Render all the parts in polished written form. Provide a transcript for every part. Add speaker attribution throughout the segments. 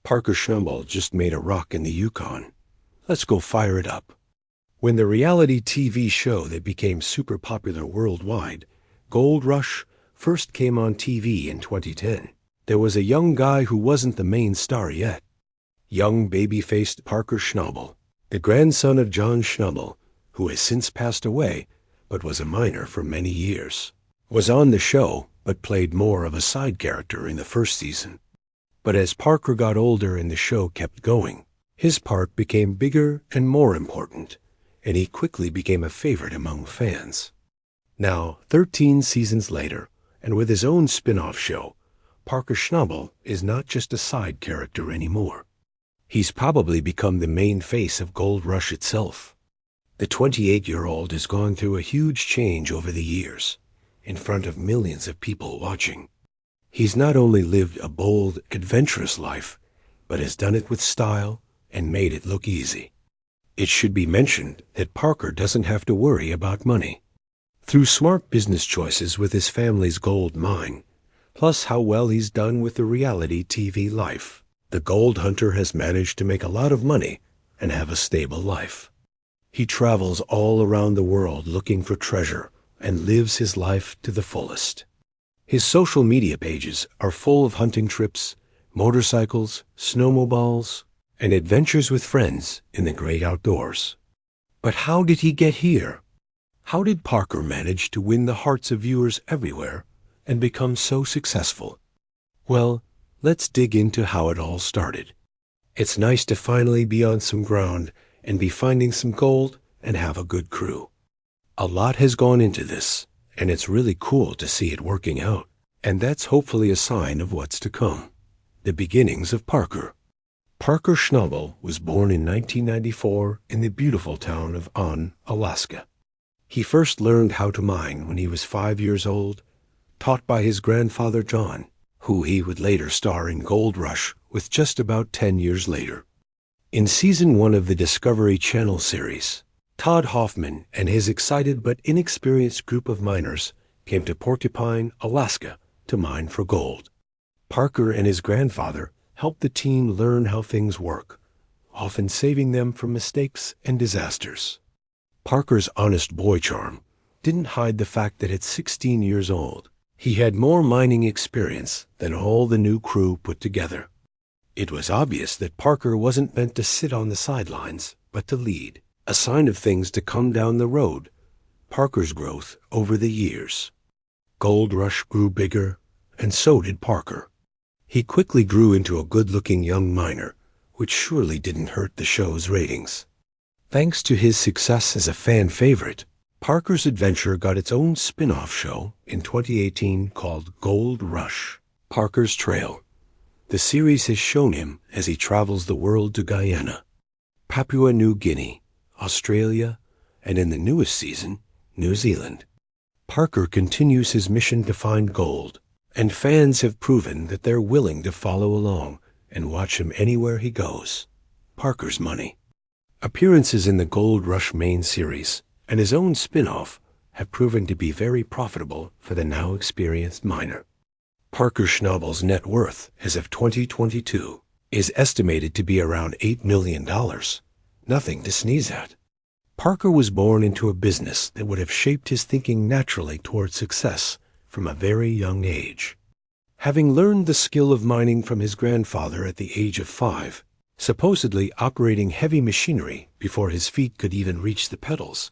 Speaker 1: Parker Schnabel just made a rock in the Yukon. Let's go fire it up. When the reality TV show that became super popular worldwide, Gold Rush, first came on TV in 2010, there was a young guy who wasn't the main star yet. Young baby-faced Parker Schnabel, the grandson of John Schnabel, who has since passed away but was a miner for many years, was on the show but played more of a side character in the first season. But as Parker got older and the show kept going, his part became bigger and more important, and he quickly became a favorite among fans. Now, 13 seasons later, and with his own spin-off show, Parker Schnabel is not just a side character anymore. He's probably become the main face of Gold Rush itself. The 28-year-old has gone through a huge change over the years, in front of millions of people watching. He's not only lived a bold, adventurous life, but has done it with style and made it look easy. It should be mentioned that Parker doesn't have to worry about money. Through smart business choices with his family's gold mine, plus how well he's done with the reality TV life, the gold hunter has managed to make a lot of money and have a stable life. He travels all around the world looking for treasure and lives his life to the fullest. His social media pages are full of hunting trips, motorcycles, snowmobiles, and adventures with friends in the great outdoors. But how did he get here? How did Parker manage to win the hearts of viewers everywhere and become so successful? Well, let's dig into how it all started. It's nice to finally be on some ground and be finding some gold and have a good crew. A lot has gone into this, and it's really cool to see it working out. And that's hopefully a sign of what's to come. The beginnings of Parker. Parker Schnabel was born in 1994 in the beautiful town of Ann, Alaska. He first learned how to mine when he was 5 years old, taught by his grandfather John, who he would later star in Gold Rush with just about 10 years later. In Season 1 of the Discovery Channel series, Todd Hoffman and his excited but inexperienced group of miners came to Porcupine, Alaska, to mine for gold. Parker and his grandfather helped the team learn how things work, often saving them from mistakes and disasters. Parker's honest boy charm didn't hide the fact that at 16 years old, he had more mining experience than all the new crew put together. It was obvious that Parker wasn't meant to sit on the sidelines, but to lead, a sign of things to come down the road. Parker's growth over the years. Gold Rush grew bigger, and so did Parker. He quickly grew into a good-looking young miner, which surely didn't hurt the show's ratings. Thanks to his success as a fan favorite, Parker's adventure got its own spin-off show in 2018 called Gold Rush, Parker's Trail. The series has shown him as he travels the world to Guyana, Papua New Guinea, Australia, and in the newest season, New Zealand. Parker continues his mission to find gold, and fans have proven that they're willing to follow along and watch him anywhere he goes. Parker's money. Appearances in the Gold Rush main series and his own spin-off have proven to be very profitable for the now experienced miner. Parker Schnabel's net worth as of 2022 is estimated to be around $8 million. Nothing to sneeze at. Parker was born into a business that would have shaped his thinking naturally toward success from a very young age. Having learned the skill of mining from his grandfather at the age of 5, supposedly operating heavy machinery before his feet could even reach the pedals,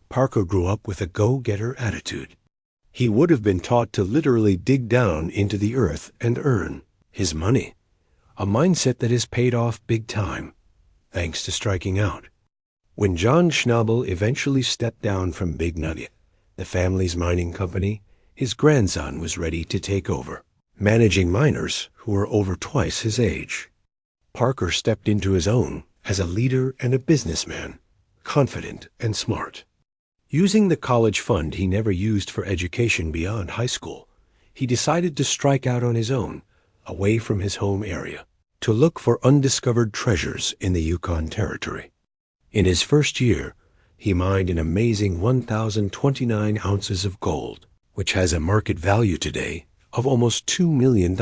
Speaker 1: Parker grew up with a go-getter attitude. He would have been taught to literally dig down into the earth and earn his money, a mindset that has paid off big time, thanks to striking out. When John Schnabel eventually stepped down from Big Nugget, the family's mining company, his grandson was ready to take over, managing miners who were over twice his age. Parker stepped into his own as a leader and a businessman, confident and smart. Using the college fund he never used for education beyond high school, he decided to strike out on his own, away from his home area, to look for undiscovered treasures in the Yukon Territory. In his first year, he mined an amazing 1,029 ounces of gold, which has a market value today of almost $2 million.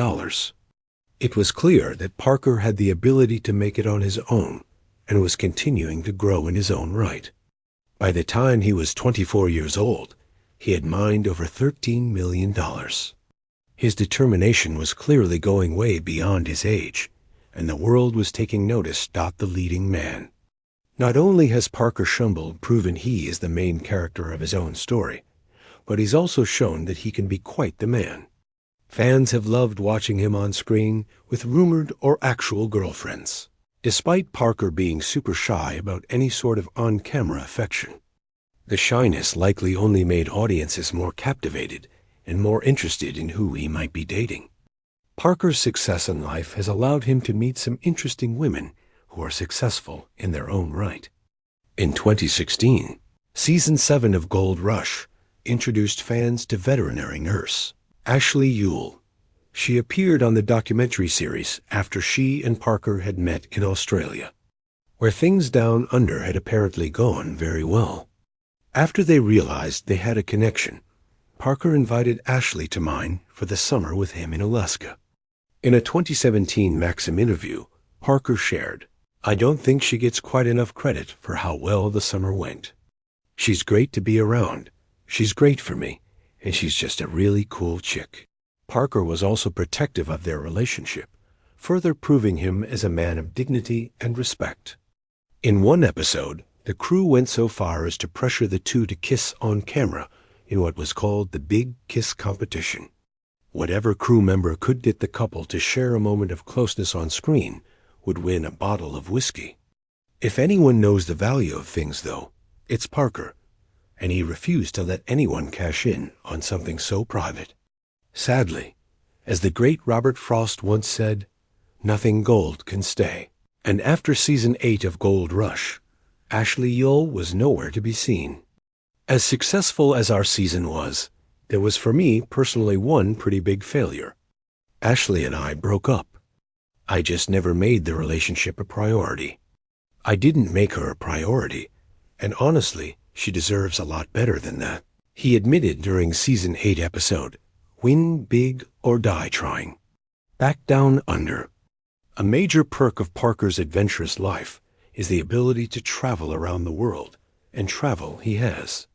Speaker 1: It was clear that Parker had the ability to make it on his own and was continuing to grow in his own right. By the time he was 24 years old, he had mined over $13 million. His determination was clearly going way beyond his age, and the world was taking notice. The leading man. Not only has Parker Schnabel proven he is the main character of his own story, but he's also shown that he can be quite the man. Fans have loved watching him on screen with rumored or actual girlfriends, despite Parker being super shy about any sort of on-camera affection. The shyness likely only made audiences more captivated and more interested in who he might be dating. Parker's success in life has allowed him to meet some interesting women who are successful in their own right. In 2016, Season 7 of Gold Rush introduced fans to veterinary nurse Ashley Yule. She appeared on the documentary series after she and Parker had met in Australia, where things down under had apparently gone very well. After they realized they had a connection, Parker invited Ashley to mine for the summer with him in Alaska. In a 2017 Maxim interview, Parker shared, "I don't think she gets quite enough credit for how well the summer went. She's great to be around, she's great for me, and she's just a really cool chick." Parker was also protective of their relationship, further proving him as a man of dignity and respect. In one episode, the crew went so far as to pressure the two to kiss on camera in what was called the Big Kiss Competition. Whatever crew member could get the couple to share a moment of closeness on screen would win a bottle of whiskey. If anyone knows the value of things, though, it's Parker, and he refused to let anyone cash in on something so private. Sadly, as the great Robert Frost once said, nothing gold can stay. And after Season 8 of Gold Rush, Ashley Yule was nowhere to be seen. As successful as our season was, there was for me personally one pretty big failure. Ashley and I broke up. I just never made the relationship a priority. I didn't make her a priority, and honestly, she deserves a lot better than that. He admitted during Season 8 episode, "Win big or die trying. Back down under." A major perk of Parker's adventurous life is the ability to travel around the world, and travel he has.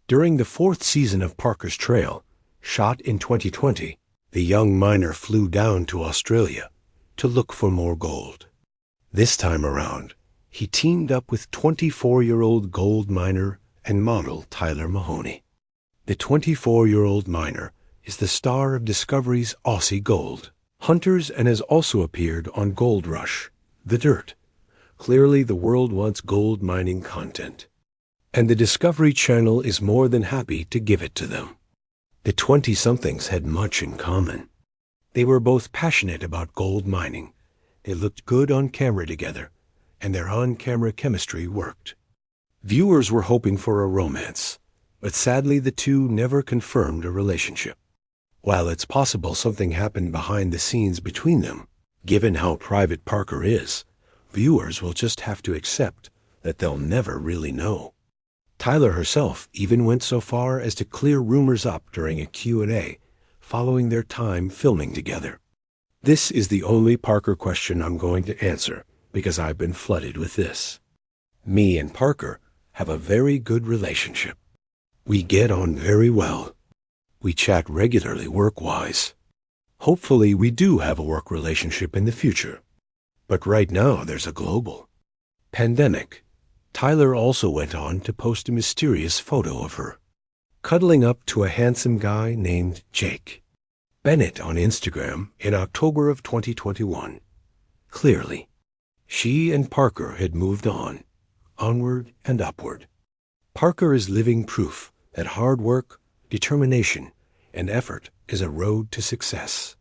Speaker 1: During the 4th season of Parker's Trail, shot in 2020, the young miner flew down to Australia to look for more gold. This time around, he teamed up with 24-year-old gold miner and model Tyler Mahoney. The 24-year-old miner is the star of Discovery's Aussie Gold Hunters and has also appeared on Gold Rush, The Dirt. Clearly, the world wants gold mining content, and the Discovery Channel is more than happy to give it to them. The 20-somethings had much in common. They were both passionate about gold mining, they looked good on camera together, and their on-camera chemistry worked. Viewers were hoping for a romance, but sadly the two never confirmed a relationship. While it's possible something happened behind the scenes between them, given how private Parker is, viewers will just have to accept that they'll never really know. Tyler herself even went so far as to clear rumors up during a Q&A following their time filming together. This is the only Parker question I'm going to answer because I've been flooded with this. Me and Parker have a very good relationship. We get on very well. We chat regularly work-wise. Hopefully we do have a work relationship in the future. But right now there's a global pandemic. Tyler also went on to post a mysterious photo of her cuddling up to a handsome guy named Jake Bennett on Instagram in October of 2021. Clearly, she and Parker had moved on, onward and upward. Parker is living proof that hard work, determination, and effort is a road to success.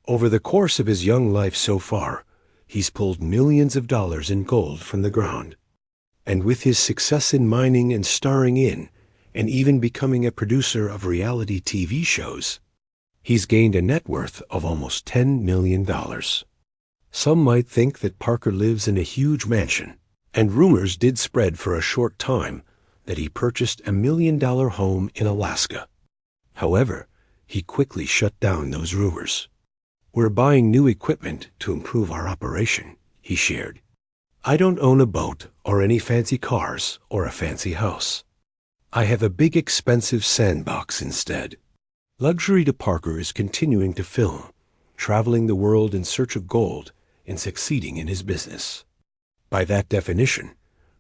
Speaker 1: Over the course of his young life so far, he's pulled millions of dollars in gold from the ground. And with his success in mining and starring in, and even becoming a producer of reality TV shows, he's gained a net worth of almost $10 million. Some might think that Parker lives in a huge mansion, and rumors did spread for a short time that he purchased $1 million home in Alaska. However, he quickly shut down those rumors. We're buying new equipment to improve our operation, he shared. I don't own a boat or any fancy cars or a fancy house. I have a big expensive sandbox instead. Luxury to Parker is continuing to film, traveling the world in search of gold and succeeding in his business. By that definition,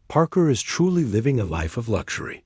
Speaker 1: Parker is truly living a life of luxury.